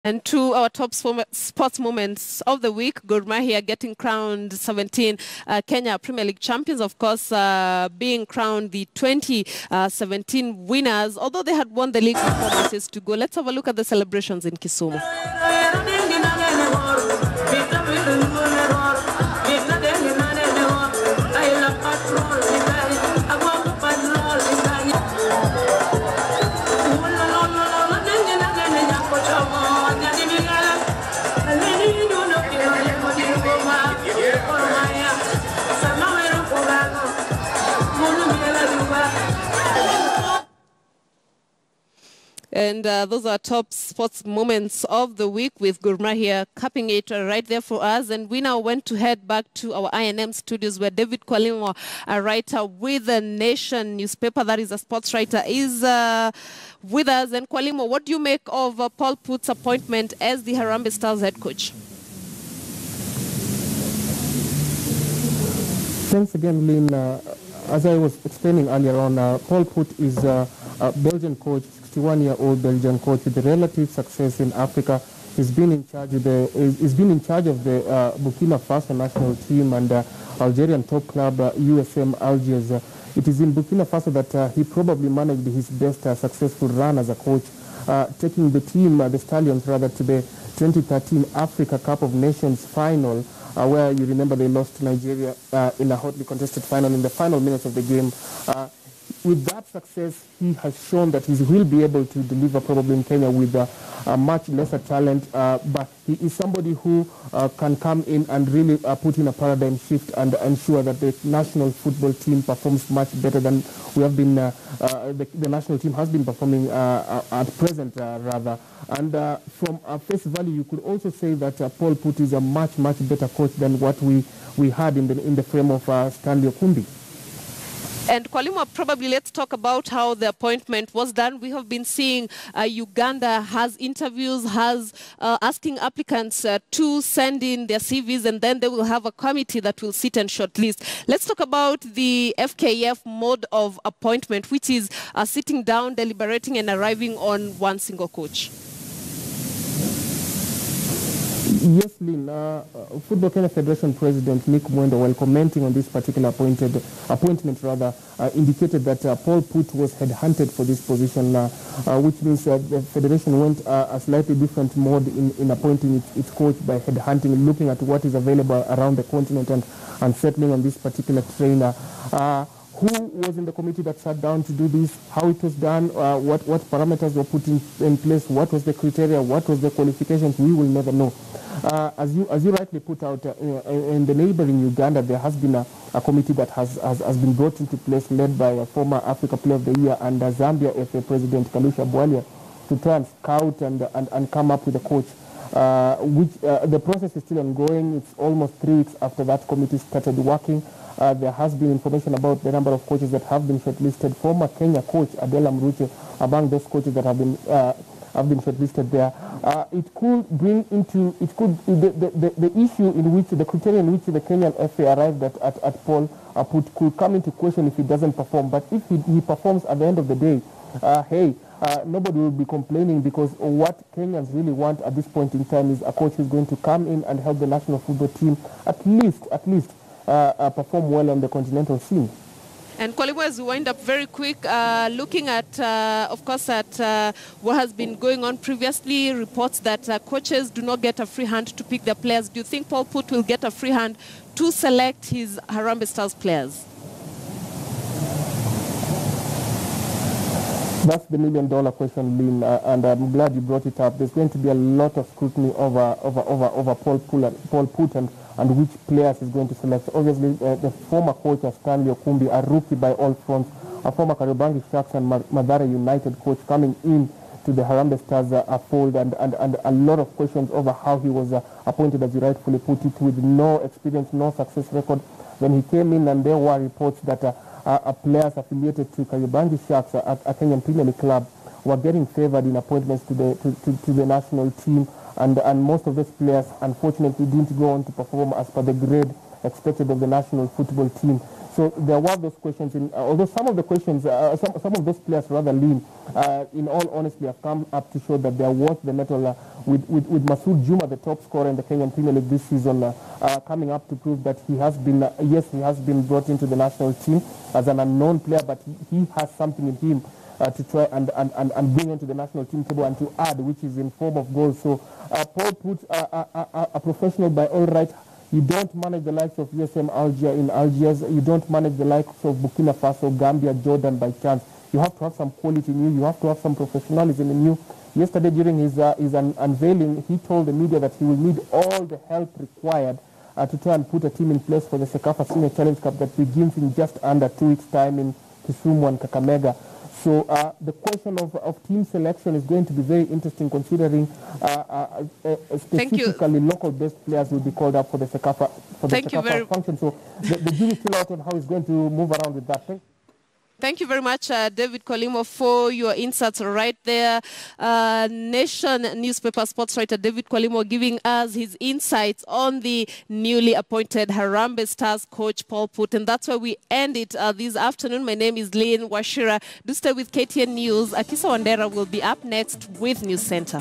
And to our top sports moments of the week, Gor Mahia getting crowned 17 Kenya Premier League champions, of course, being crowned the 2017 winners, although they had won the league with 4 matches to go. Let's have a look at the celebrations in Kisumu. And those are top sports moments of the week with Gor Mahia capping it right there for us. And we now went to head back to our I&M studios where David Kwalima, a writer with the Nation newspaper, that is a sports writer, is with us. And Kwalima, what do you make of Paul Putt's appointment as the Harambee Stars head coach? Thanks again, Lynn. As I was explaining earlier on, Paul Putt is a Belgian coach, 61-year-old Belgian coach with relative success in Africa. He's been in charge of the Burkina Faso national team and Algerian top club USM Algiers. It is in Burkina Faso that he probably managed his best successful run as a coach, taking the team, the Stallions rather, to the 2013 Africa Cup of Nations final, where you remember they lost to Nigeria in a hotly contested final in the final minutes of the game. With that success, he has shown that he will be able to deliver probably in Kenya with a much lesser talent, but he is somebody who can come in and really put in a paradigm shift and ensure that the national football team performs much better than we have been, the national team has been performing at present, rather. And from face value, you could also say that Paul Putt is a much better coach than what we had in the frame of Stanley Okumbi. And Kwalima, probably let's talk about how the appointment was done. We have been seeing Uganda has interviews, has asking applicants to send in their CVs, and then they will have a committee that will sit and shortlist. Let's talk about the FKF mode of appointment, which is sitting down, deliberating, and arriving on one single coach. Yes, Lynn. Football Kenya Federation President Nick Mwendo, while commenting on this particular appointment, indicated that Paul Putt was headhunted for this position, which means the federation went a slightly different mode in appointing its coach by headhunting, looking at what is available around the continent and settling on this particular trainer. Who was in the committee that sat down to do this, how it was done, what parameters were put in place, what was the criteria, what was the qualifications, we will never know. As you rightly put out, in the neighboring Uganda, there has been a committee that has been brought into place, led by a former Africa Player of the Year and Zambia FA President Kalusha Bwalia, to try and scout and come up with a coach. The process is still ongoing. It's almost 3 weeks after that committee started working. There has been information about the number of coaches that have been shortlisted. Former Kenya coach Adela Mruche among those coaches that have been shortlisted there. It could bring into the issue in which the criteria in which the Kenyan FA arrived at Paul Putt could come into question if he doesn't perform. But if he performs at the end of the day, nobody will be complaining, because what Kenyans really want at this point in time is a coach who's going to come in and help the national football team at least perform well on the continental scene. And Kwalima, as we wind up very quick, looking at, of course, at what has been going on previously, reports that coaches do not get a free hand to pick their players. Do you think Paul Putt will get a free hand to select his Harambee Stars players? That's the million-dollar question, Lynn, and I'm glad you brought it up. There's going to be a lot of scrutiny over Paul Putt and which players he's going to select. Obviously, the former coach of Stanley Okumbi, a rookie by all fronts, a former Kariobangi Sharks and Mathare United coach coming in to the Harambee Stars fold, and a lot of questions over how he was appointed, as you rightfully put it, with no experience, no success record. When he came in, and there were reports that players affiliated to Kariobangi Sharks, a Kenyan Premier League club, were getting favored in appointments to the national team, and most of those players unfortunately didn't go on to perform as per the grade expected of the national football team. So So there were those questions, although some of the questions, some of those players rather lean, in all honesty, have come up to show that they are worth the mettle, with Masood Juma, the top scorer in the Kenyan Premier League this season, coming up to prove that he has been, yes, he has been brought into the national team as an unknown player, but he has something in him to try and bring onto the national team table and to add, which is in form of goals. So Paul puts a professional by all right. You don't manage the likes of USM Alger in Algiers. You don't manage the likes of Burkina Faso, Gambia, Jordan by chance. You have to have some quality in you. You have to have some professionalism in you. Yesterday during his unveiling, he told the media that he will need all the help required to try and put a team in place for the Sekafa Senior Challenge Cup that begins in just under 2 weeks' time in Kisumu and Kakamega. So the question of team selection is going to be very interesting, considering specifically local-based players will be called up for the Sekafa function. So the jury is still out on how he's going to move around with that thing. Thank you very much, David Kwalima, for your insights right there. Nation newspaper sports writer David Kwalima giving us his insights on the newly appointed Harambee Stars coach Paul Put. And that's where we end it this afternoon. My name is Lynn Washira. Do stay with KTN News. Akisa Wandera will be up next with News Center.